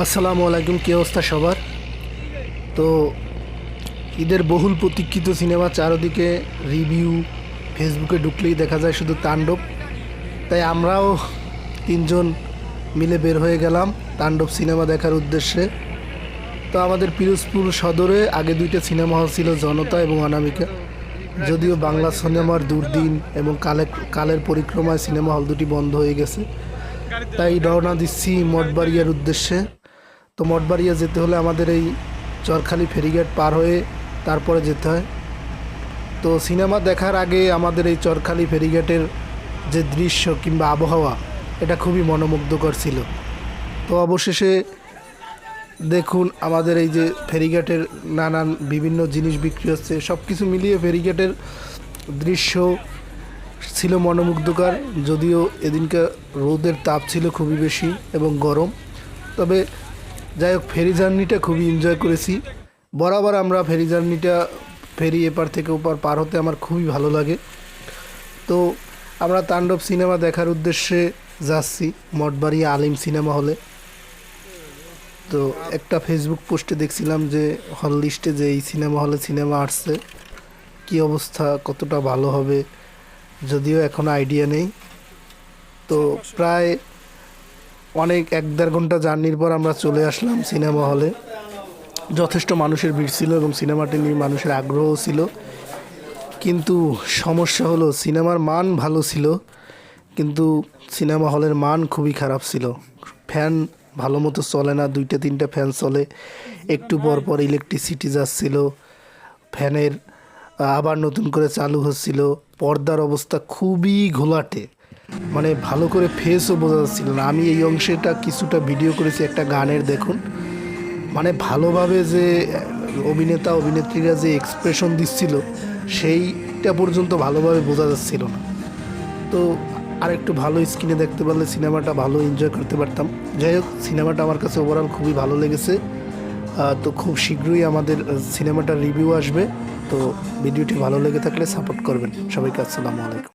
আসসালামু আলাইকুম, কী অবস্থা সবার? তো ঈদের বহুল প্রতীক্ষিত সিনেমা চারদিকে রিভিউ, ফেসবুকে ঢুকলেই দেখা যায় শুধু তাণ্ডব। তাই আমরাও তিনজন মিলে বের হয়ে গেলাম তাণ্ডব সিনেমা দেখার উদ্দেশ্যে। তো আমাদের পিরোজপুর সদরে আগে দুইটা সিনেমা হল ছিল, জনতা এবং অনামিকা। যদিও বাংলা সিনেমার দুর্দিন এবং কালের পরিক্রমায় সিনেমা হল দুটি বন্ধ হয়ে গেছে, তাই রওনা দিচ্ছি মঠবাড়িয়ার উদ্দেশ্যে। তো মঠবাড়িয়া যেতে হলে আমাদের এই চরখালি ফেরিঘাট পার হয়ে তারপরে যেতে হয়। তো সিনেমা দেখার আগে আমাদের এই চরখালি ফেরিঘাটের যে দৃশ্য কিংবা আবহাওয়া, এটা খুবই মনোমুগ্ধকর ছিল। তো অবশেষে দেখুন আমাদের এই যে ফেরিঘাটের নানান বিভিন্ন জিনিস বিক্রি হচ্ছে, সব কিছু মিলিয়ে ফেরিঘাটের দৃশ্য ছিল মনোমুগ্ধকর। যদিও এদিনকে রোদের তাপ ছিল খুবই বেশি এবং গরম, তবে যাই হোক ফেরি জার্নিটা খুবই এনজয় করেছি। বরাবর আমরা ফেরি এপার থেকে ওপার পার হতে আমার খুবই ভালো লাগে। তো আমরা তাণ্ডব সিনেমা দেখার উদ্দেশ্যে যাচ্ছি মঠবাড়িয়া আলিম সিনেমা হলে। তো একটা ফেসবুক পোস্টে দেখছিলাম যে হল লিস্টে যে এই সিনেমা হলে সিনেমা আসছে, কী অবস্থা, কতটা ভালো হবে যদিও এখনও আইডিয়া নেই। তো প্রায় অনেক 1-1.5 ঘন্টা জার্নির পর আমরা চলে আসলাম সিনেমা হলে। যথেষ্ট মানুষের ভিড় ছিল এবং সিনেমাটি নিয়ে মানুষের আগ্রহ ছিল, কিন্তু সমস্যা হলো সিনেমার মান ভালো ছিল, কিন্তু সিনেমা হলের মান খুবই খারাপ ছিল। ফ্যান ভালো মতো চলে না, 2-3টা ফ্যান চলে, একটু পর পর ইলেকট্রিসিটি যাচ্ছিল, ফ্যানের আবার নতুন করে চালু হচ্ছিল। পর্দার অবস্থা খুবই ঘোলাটে, মানে ভালো করে ফেসও বোঝা যাচ্ছিল না। আমি এই অংশেটা কিছুটা ভিডিও করেছি একটা গানের, দেখুন মানে ভালোভাবে যে অভিনেতা অভিনেত্রীরা যে এক্সপ্রেশন দিচ্ছিল সেইটা পর্যন্ত ভালোভাবে বোঝা যাচ্ছিল না। তো আর একটু ভালো স্ক্রিনে দেখতে পারলে সিনেমাটা ভালো এনজয় করতে পারতাম। যাই হোক, সিনেমাটা আমার কাছে ওভারঅল খুবই ভালো লেগেছে। তো খুব শীঘ্রই আমাদের সিনেমাটার রিভিউ আসবে। তো ভিডিওটি ভালো লেগে থাকলে সাপোর্ট করবেন। সবাইকে আসসালামু আলাইকুম।